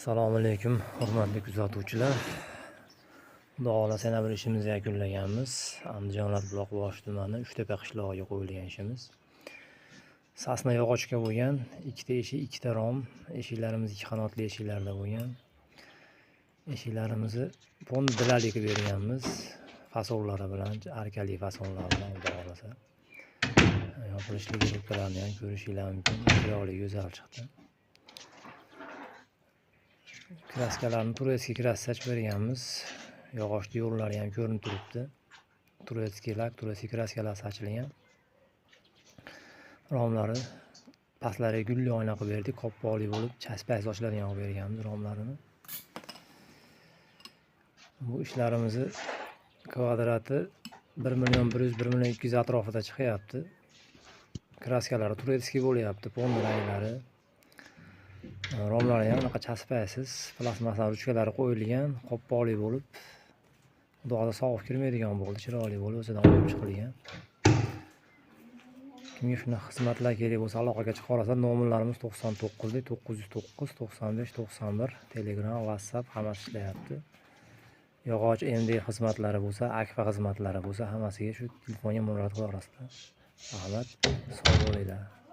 Assalomu alaykum, hurmatli kuzatuvchilar. Xudo xolasa yana bir ishimizni yakunlaganmiz. Andijon Buloqboshi tumani Uchtepa qishlog'iga qo'yilgan ishimiz. Sasna yog'ochga bo'lgan, ikkita eshik, ikkita rom, eshiklarimiz ikki qanotli eshiklarda bo'lgan. Eshiklarimizni pon bilalik berganmiz, fasonlari bilan, arkali fasonlar bilan xudo xolasa. Yopilishligi rubkalarni ham ko'rishinglar mumkin. Chiroyli, go'zal chiqdi. Kraskalarni turetskiy kraskach berganmiz. Yog'ochli yo'llari ham ko'rinib turibdi. Turetskiy kraskalar sachilgan. Romlari pastlariga gulli oyna qilib berdik, qopqoqli bo'lib, chaspak ochiladigan qilib berganmiz romlarini. Bu ishlarimizni kvadrati 1.100.000-1.200.000 atrofida chiqyapti. Kraskalari turetskiy bo'lyapti, pon ranglari. Romlari ham unaqa chaspaksiz, plastmassa ruchkalari qo'yilgan, qopqoqli bo'lib, xudo xolasa sovuq kirmaydigan bo'ldi, chiroyli bo'lib, o'zidan olib chiqilgan. Kimga shunaqa xizmatlar kerak bo'lsa, aloqaga chiqa olasiz. Nomerlarimiz 99 909 95 91, Telegram, WhatsApp hammasi ishlayapti. Yog'och MD xizmatlari bo'lsa, akfa xizmatlari bo'lsa, hammasiga shu telefonga murojaat qila olasizlar. Rahmat, sog' bo'linglar.